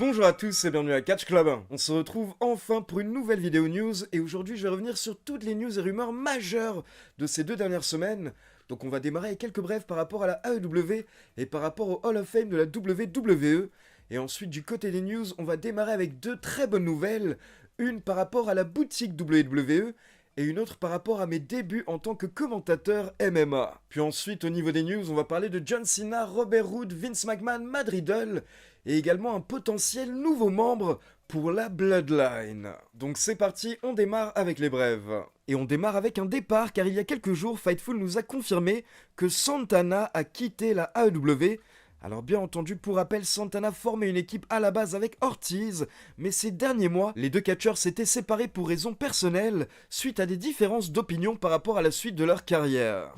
Bonjour à tous et bienvenue à Catch Club. On se retrouve enfin pour une nouvelle vidéo news et aujourd'hui je vais revenir sur toutes les news et rumeurs majeures de ces 2 dernières semaines. Donc on va démarrer avec quelques brèves par rapport à la AEW et par rapport au Hall of Fame de la WWE. Et ensuite du côté des news, on va démarrer avec deux très bonnes nouvelles. Une par rapport à la boutique WWE et une autre par rapport à mes débuts en tant que commentateur MMA. Puis ensuite, au niveau des news, on va parler de John Cena, Robert Roode, Vince McMahon, Matt Riddle, et également un potentiel nouveau membre pour la Bloodline. Donc c'est parti, on démarre avec les brèves. Et on démarre avec un départ car il y a quelques jours, Fightful nous a confirmé que Santana a quitté la AEW. Alors bien entendu, pour rappel, Santana formait une équipe à la base avec Ortiz, mais ces derniers mois, les deux catcheurs s'étaient séparés pour raisons personnelles, suite à des différences d'opinion par rapport à la suite de leur carrière.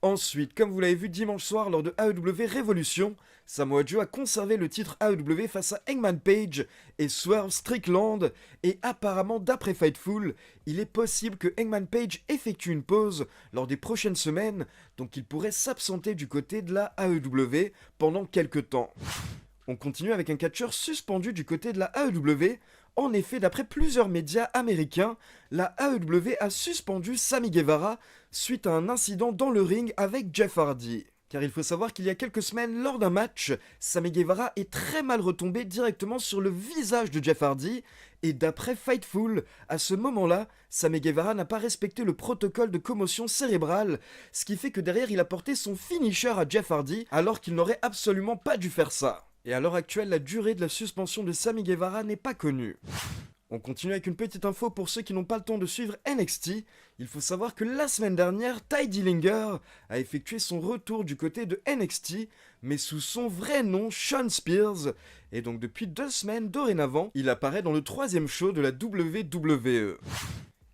Ensuite, comme vous l'avez vu dimanche soir lors de AEW Revolution, Samoa Joe a conservé le titre AEW face à Hangman Page et Swerve Strickland, et apparemment d'après Fightful, il est possible que Hangman Page effectue une pause lors des prochaines semaines, donc il pourrait s'absenter du côté de la AEW pendant quelques temps. On continue avec un catcheur suspendu du côté de la AEW. En effet, d'après plusieurs médias américains, la AEW a suspendu Sammy Guevara suite à un incident dans le ring avec Jeff Hardy. Car il faut savoir qu'il y a quelques semaines, lors d'un match, Sammy Guevara est très mal retombé directement sur le visage de Jeff Hardy, et d'après Fightful, à ce moment-là, Sammy Guevara n'a pas respecté le protocole de commotion cérébrale, ce qui fait que derrière il a porté son finisher à Jeff Hardy, alors qu'il n'aurait absolument pas dû faire ça. Et à l'heure actuelle, la durée de la suspension de Sammy Guevara n'est pas connue. On continue avec une petite info pour ceux qui n'ont pas le temps de suivre NXT. Il faut savoir que la semaine dernière, Ty Dillinger a effectué son retour du côté de NXT, mais sous son vrai nom, Shawn Spears. Et donc depuis 2 semaines dorénavant, il apparaît dans le 3e show de la WWE.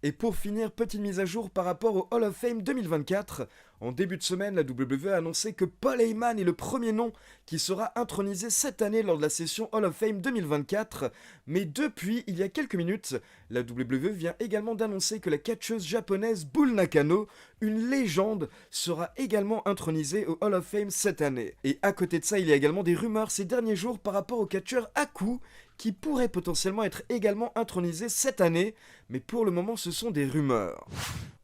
Et pour finir, petite mise à jour par rapport au Hall of Fame 2024. En début de semaine, la WWE a annoncé que Paul Heyman est le premier nom qui sera intronisé cette année lors de la session Hall of Fame 2024. Mais depuis, il y a quelques minutes, la WWE vient également d'annoncer que la catcheuse japonaise Bull Nakano, une légende, sera également intronisée au Hall of Fame cette année. Et à côté de ça, il y a également des rumeurs ces derniers jours par rapport au catcheur Haku, qui pourrait potentiellement être également intronisé cette année, mais pour le moment ce sont des rumeurs.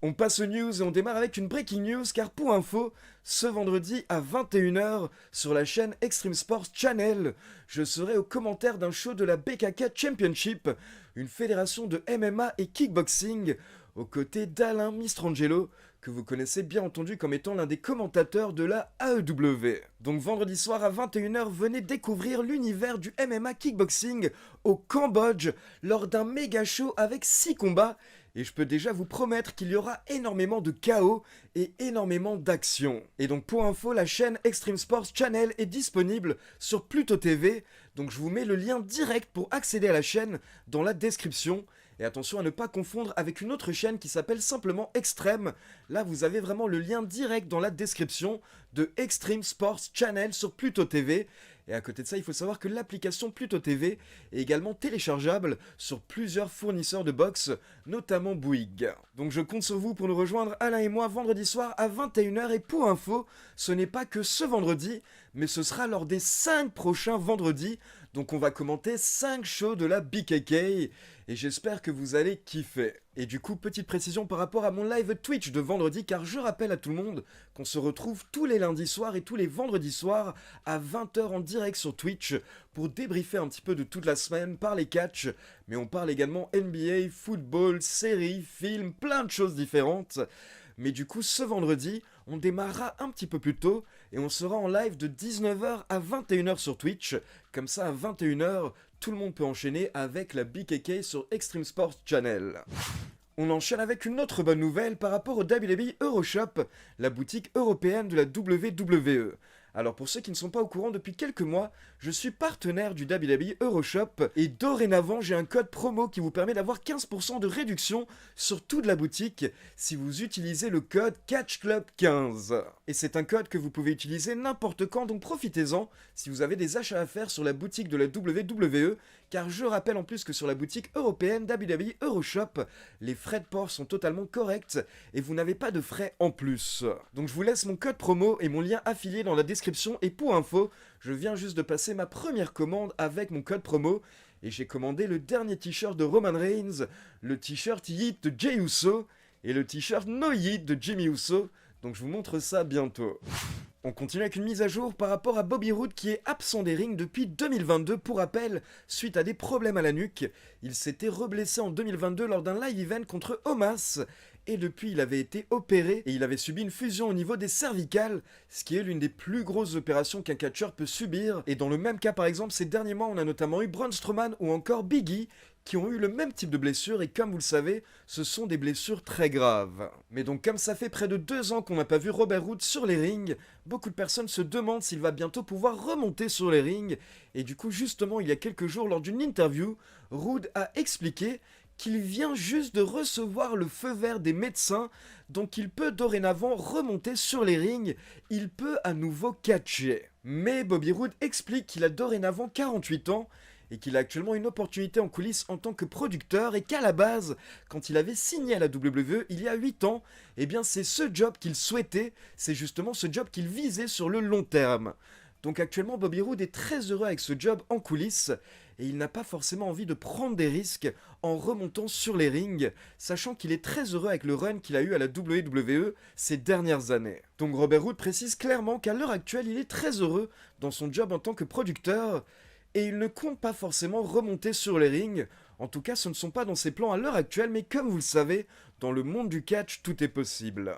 On passe aux news et on démarre avec une breaking news car pour info, ce vendredi à 21h sur la chaîne Extreme Sports Channel, je serai au commentaire d'un show de la BKK Championship, une fédération de MMA et kickboxing, aux côtés d'Alain Mistrangelo, que vous connaissez bien entendu comme étant l'un des commentateurs de la AEW. Donc vendredi soir à 21h, venez découvrir l'univers du MMA kickboxing au Cambodge lors d'un méga show avec 6 combats. Et je peux déjà vous promettre qu'il y aura énormément de chaos et énormément d'action. Et donc pour info, la chaîne Extreme Sports Channel est disponible sur Pluto TV. Donc je vous mets le lien direct pour accéder à la chaîne dans la description. Et attention à ne pas confondre avec une autre chaîne qui s'appelle simplement Extreme. Là, vous avez vraiment le lien direct dans la description de Extreme Sports Channel sur Pluto TV. Et à côté de ça, il faut savoir que l'application Pluto TV est également téléchargeable sur plusieurs fournisseurs de box, notamment Bouygues. Donc je compte sur vous pour nous rejoindre, Alain et moi, vendredi soir à 21h. Et pour info, ce n'est pas que ce vendredi, mais ce sera lors des 5 prochains vendredis. Donc on va commenter 5 shows de la BKK et j'espère que vous allez kiffer. Et du coup, petite précision par rapport à mon live Twitch de vendredi, car je rappelle à tout le monde qu'on se retrouve tous les lundis soirs et tous les vendredis soirs à 20h en direct sur Twitch pour débriefer un petit peu de toute la semaine, parler catch, mais on parle également NBA, football, séries, films, plein de choses différentes. Mais du coup, ce vendredi, on démarrera un petit peu plus tôt et on sera en live de 19h à 21h sur Twitch. Comme ça, à 21h, tout le monde peut enchaîner avec la BKK sur Extreme Sports Channel. On enchaîne avec une autre bonne nouvelle par rapport au WWE Euroshop, la boutique européenne de la WWE. Alors pour ceux qui ne sont pas au courant, depuis quelques mois, je suis partenaire du WWE Euroshop et dorénavant j'ai un code promo qui vous permet d'avoir 15% de réduction sur toute la boutique si vous utilisez le code CatchClub15. Et c'est un code que vous pouvez utiliser n'importe quand, donc profitez-en si vous avez des achats à faire sur la boutique de la WWE car je rappelle en plus que sur la boutique européenne WWE Euroshop, les frais de port sont totalement corrects et vous n'avez pas de frais en plus. Donc je vous laisse mon code promo et mon lien affilié dans la description, et pour info, je viens juste de passer ma première commande avec mon code promo et j'ai commandé le dernier t-shirt de Roman Reigns, le t-shirt Yeet de Jey Uso et le t-shirt No Yeet de Jimmy Uso, donc je vous montre ça bientôt. On continue avec une mise à jour par rapport à Bobby Roode qui est absent des rings depuis 2022. Pour rappel, suite à des problèmes à la nuque, il s'était reblessé en 2022 lors d'un live event contre Omos. Et depuis, il avait été opéré et il avait subi une fusion au niveau des cervicales, ce qui est l'une des plus grosses opérations qu'un catcheur peut subir. Et dans le même cas, par exemple, ces derniers mois, on a notamment eu Braun Strowman ou encore Big E, qui ont eu le même type de blessure, et comme vous le savez, ce sont des blessures très graves. Mais donc comme ça fait près de 2 ans qu'on n'a pas vu Robert Roode sur les rings, beaucoup de personnes se demandent s'il va bientôt pouvoir remonter sur les rings, et du coup justement il y a quelques jours lors d'une interview, Roode a expliqué qu'il vient juste de recevoir le feu vert des médecins, donc il peut dorénavant remonter sur les rings, il peut à nouveau catcher. Mais Bobby Roode explique qu'il a dorénavant 48 ans, et qu'il a actuellement une opportunité en coulisses en tant que producteur, et qu'à la base, quand il avait signé à la WWE il y a 8 ans, eh bien c'est ce job qu'il souhaitait, c'est justement ce job qu'il visait sur le long terme. Donc actuellement Bobby Roode est très heureux avec ce job en coulisses, et il n'a pas forcément envie de prendre des risques en remontant sur les rings, sachant qu'il est très heureux avec le run qu'il a eu à la WWE ces dernières années. Donc Robert Roode précise clairement qu'à l'heure actuelle il est très heureux dans son job en tant que producteur, et il ne compte pas forcément remonter sur les rings. En tout cas, ce ne sont pas dans ses plans à l'heure actuelle, mais comme vous le savez, dans le monde du catch, tout est possible.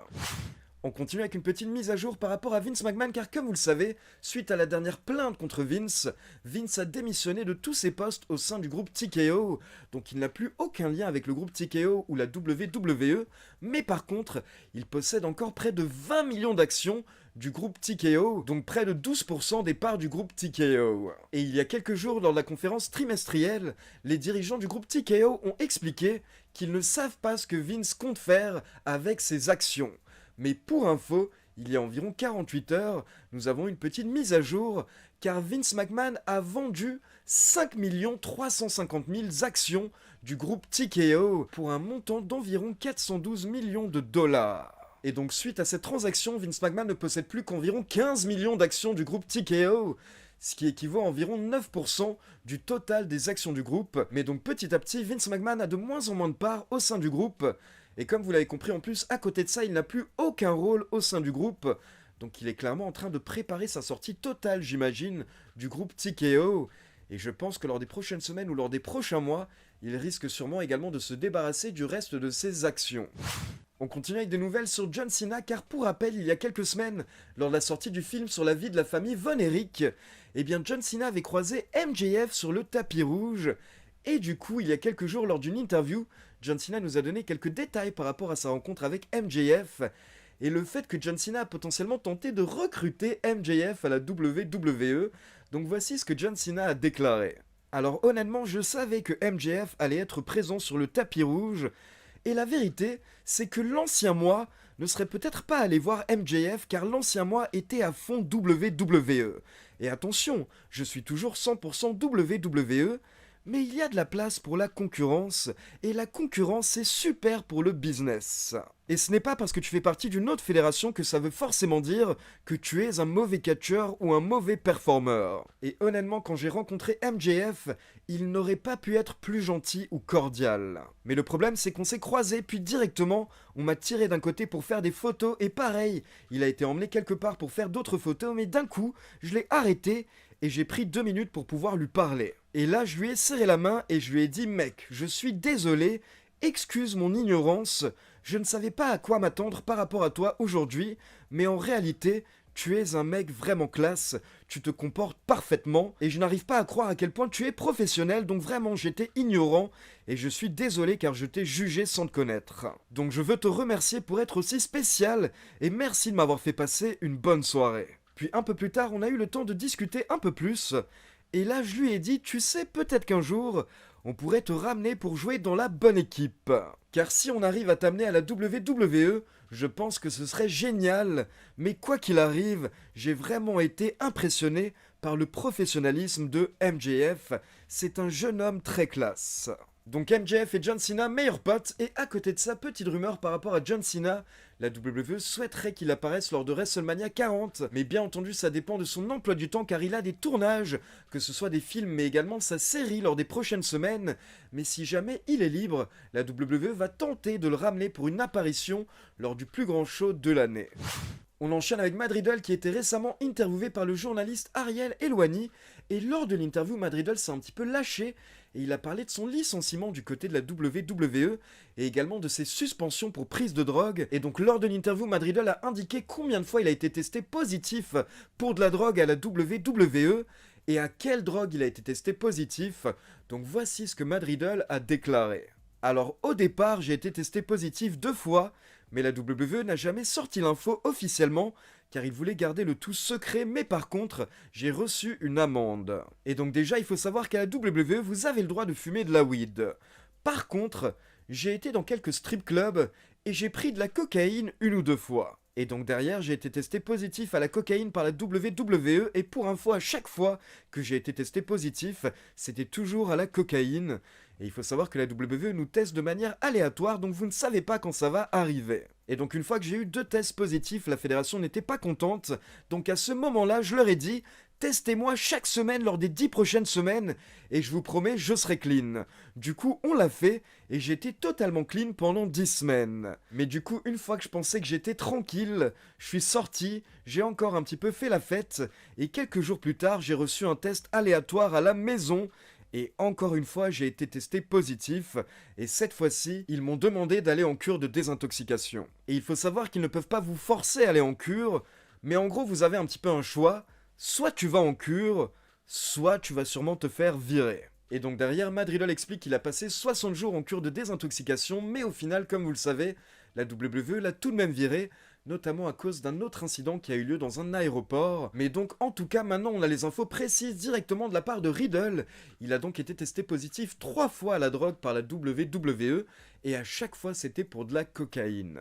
On continue avec une petite mise à jour par rapport à Vince McMahon, car comme vous le savez, suite à la dernière plainte contre Vince, Vince a démissionné de tous ses postes au sein du groupe TKO, donc il n'a plus aucun lien avec le groupe TKO ou la WWE, mais par contre, il possède encore près de 20 millions d'actions du groupe TKO, donc près de 12% des parts du groupe TKO. Et il y a quelques jours, lors de la conférence trimestrielle, les dirigeants du groupe TKO ont expliqué qu'ils ne savent pas ce que Vince compte faire avec ses actions. Mais pour info, il y a environ 48 heures, nous avons une petite mise à jour, car Vince McMahon a vendu 5 350 000 actions du groupe TKO pour un montant d'environ 412 millions de dollars. Et donc suite à cette transaction, Vince McMahon ne possède plus qu'environ 15 millions d'actions du groupe TKO, ce qui équivaut à environ 9% du total des actions du groupe. Mais donc petit à petit, Vince McMahon a de moins en moins de parts au sein du groupe. Et comme vous l'avez compris en plus, à côté de ça, il n'a plus aucun rôle au sein du groupe. Donc il est clairement en train de préparer sa sortie totale, j'imagine, du groupe TKO. Et je pense que lors des prochaines semaines ou lors des prochains mois, il risque sûrement également de se débarrasser du reste de ses actions. On continue avec des nouvelles sur John Cena, car pour rappel, il y a quelques semaines, lors de la sortie du film sur la vie de la famille Von Erich, eh bien John Cena avait croisé MJF sur le tapis rouge. Et du coup, il y a quelques jours, lors d'une interview, John Cena nous a donné quelques détails par rapport à sa rencontre avec MJF, et le fait que John Cena a potentiellement tenté de recruter MJF à la WWE. Donc voici ce que John Cena a déclaré. Alors honnêtement, je savais que MJF allait être présent sur le tapis rouge, et la vérité, c'est que l'ancien moi ne serait peut-être pas allé voir MJF, car l'ancien moi était à fond WWE. Et attention, je suis toujours 100% WWE, mais il y a de la place pour la concurrence, et la concurrence c'est super pour le business. Et ce n'est pas parce que tu fais partie d'une autre fédération que ça veut forcément dire que tu es un mauvais catcheur ou un mauvais performeur. Et honnêtement, quand j'ai rencontré MJF, il n'aurait pas pu être plus gentil ou cordial. Mais le problème c'est qu'on s'est croisés, puis directement, on m'a tiré d'un côté pour faire des photos, et pareil, il a été emmené quelque part pour faire d'autres photos, mais d'un coup, je l'ai arrêté, et j'ai pris 2 minutes pour pouvoir lui parler. Et là, je lui ai serré la main et je lui ai dit « Mec, je suis désolé, excuse mon ignorance, je ne savais pas à quoi m'attendre par rapport à toi aujourd'hui, mais en réalité, tu es un mec vraiment classe, tu te comportes parfaitement, et je n'arrive pas à croire à quel point tu es professionnel, donc vraiment j'étais ignorant, et je suis désolé car je t'ai jugé sans te connaître. Donc je veux te remercier pour être aussi spécial, et merci de m'avoir fait passer une bonne soirée. » Puis un peu plus tard, on a eu le temps de discuter un peu plus, et là je lui ai dit « Tu sais, peut-être qu'un jour, on pourrait te ramener pour jouer dans la bonne équipe. Car si on arrive à t'amener à la WWE, Je pense que ce serait génial, mais quoi qu'il arrive, j'ai vraiment été impressionné par le professionnalisme de MJF. C'est un jeune homme très classe. Donc MJF et John Cena, meilleurs potes, et à côté de ça, petite rumeur par rapport à John Cena, la WWE souhaiterait qu'il apparaisse lors de WrestleMania 40, mais bien entendu ça dépend de son emploi du temps car il a des tournages, que ce soit des films mais également sa série lors des prochaines semaines, mais si jamais il est libre, la WWE va tenter de le ramener pour une apparition lors du plus grand show de l'année. On enchaîne avec Matt Riddle qui était récemment interviewé par le journaliste Ariel Helwani et lors de l'interview, Matt Riddle s'est un petit peu lâché et il a parlé de son licenciement du côté de la WWE et également de ses suspensions pour prise de drogue. Et donc lors de l'interview, Matt Riddle a indiqué combien de fois il a été testé positif pour de la drogue à la WWE et à quelle drogue il a été testé positif. Donc voici ce que Matt Riddle a déclaré. Alors au départ, j'ai été testé positif 2 fois, mais la WWE n'a jamais sorti l'info officiellement, car ils voulaient garder le tout secret, mais par contre, j'ai reçu une amende. Et donc déjà, il faut savoir qu'à la WWE, vous avez le droit de fumer de la weed. Par contre, j'ai été dans quelques strip clubs, et j'ai pris de la cocaïne 1 ou 2 fois. Et donc derrière, j'ai été testé positif à la cocaïne par la WWE, et pour info, à chaque fois que j'ai été testé positif, c'était toujours à la cocaïne. Et il faut savoir que la WWE nous teste de manière aléatoire, donc vous ne savez pas quand ça va arriver. Et donc une fois que j'ai eu 2 tests positifs, la fédération n'était pas contente, donc à ce moment-là, je leur ai dit « Testez-moi chaque semaine lors des 10 prochaines semaines, et je vous promets, je serai clean. » Du coup, on l'a fait, et j'étais totalement clean pendant 10 semaines. Mais du coup, une fois que je pensais que j'étais tranquille, je suis sorti, j'ai encore un petit peu fait la fête, et quelques jours plus tard, j'ai reçu un test aléatoire à la maison, et encore une fois, j'ai été testé positif, et cette fois-ci, ils m'ont demandé d'aller en cure de désintoxication. Et il faut savoir qu'ils ne peuvent pas vous forcer à aller en cure, mais en gros, vous avez un petit peu un choix, soit tu vas en cure, soit tu vas sûrement te faire virer. Et donc derrière, Matt Riddle explique qu'il a passé 60 jours en cure de désintoxication, mais au final, comme vous le savez, la WWE l'a tout de même viré, notamment à cause d'un autre incident qui a eu lieu dans un aéroport. Mais donc en tout cas maintenant on a les infos précises directement de la part de Riddle. Il a donc été testé positif 3 fois à la drogue par la WWE et à chaque fois c'était pour de la cocaïne.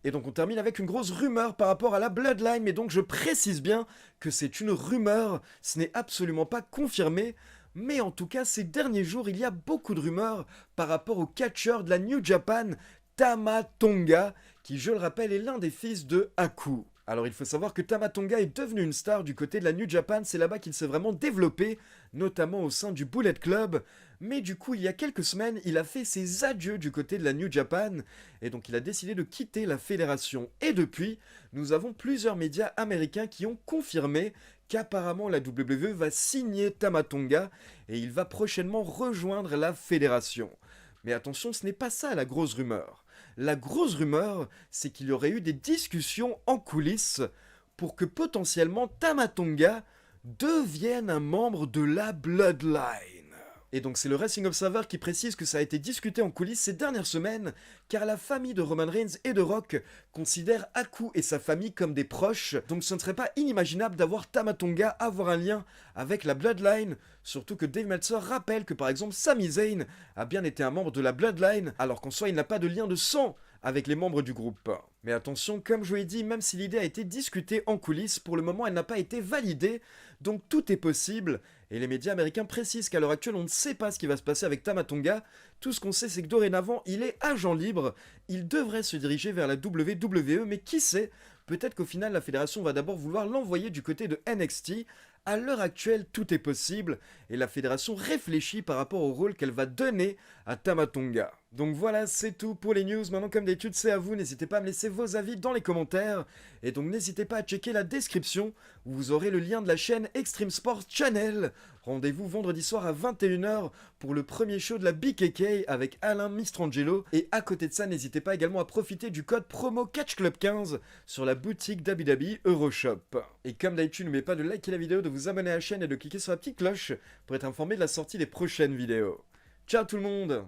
Et donc on termine avec une grosse rumeur par rapport à la Bloodline, mais donc je précise bien que c'est une rumeur, ce n'est absolument pas confirmé. Mais en tout cas, ces derniers jours, il y a beaucoup de rumeurs par rapport au catcheur de la New Japan, Tama Tonga, qui, je le rappelle, est l'un des fils de Haku. Alors il faut savoir que Tama Tonga est devenu une star du côté de la New Japan, c'est là-bas qu'il s'est vraiment développé, notamment au sein du Bullet Club, mais du coup il y a quelques semaines, il a fait ses adieux du côté de la New Japan, et donc il a décidé de quitter la fédération. Et depuis, nous avons plusieurs médias américains qui ont confirmé qu'apparemment la WWE va signer Tama Tonga, et il va prochainement rejoindre la fédération. Mais attention, ce n'est pas ça la grosse rumeur. La grosse rumeur, c'est qu'il y aurait eu des discussions en coulisses pour que potentiellement Tama Tonga devienne un membre de la Bloodline. Et donc c'est le Wrestling Observer qui précise que ça a été discuté en coulisses ces dernières semaines, car la famille de Roman Reigns et de Rock considère Haku et sa famille comme des proches, donc ce ne serait pas inimaginable d'avoir Tama Tonga avoir un lien avec la Bloodline, surtout que Dave Meltzer rappelle que par exemple Sami Zayn a bien été un membre de la Bloodline, alors qu'en soi il n'a pas de lien de sang avec les membres du groupe. Mais attention, comme je vous l'ai dit, même si l'idée a été discutée en coulisses, pour le moment elle n'a pas été validée, donc tout est possible, et les médias américains précisent qu'à l'heure actuelle on ne sait pas ce qui va se passer avec Tama Tonga. Tout ce qu'on sait c'est que dorénavant il est agent libre, il devrait se diriger vers la WWE, mais qui sait, peut-être qu'au final la fédération va d'abord vouloir l'envoyer du côté de NXT. À l'heure actuelle, tout est possible, et la fédération réfléchit par rapport au rôle qu'elle va donner à Tama Tonga. Donc voilà, c'est tout pour les news. Maintenant, comme d'habitude, c'est à vous. N'hésitez pas à me laisser vos avis dans les commentaires. Et donc, n'hésitez pas à checker la description, où vous aurez le lien de la chaîne Extreme Sports Channel. Rendez-vous vendredi soir à 21h pour le premier show de la BKK avec Alain Mistrangelo. Et à côté de ça, n'hésitez pas également à profiter du code promo CatchClub15 sur la boutique d'Abu Euroshop. Et comme d'habitude, n'oubliez pas de liker la vidéo, de vous abonner à la chaîne et de cliquer sur la petite cloche pour être informé de la sortie des prochaines vidéos. Ciao tout le monde!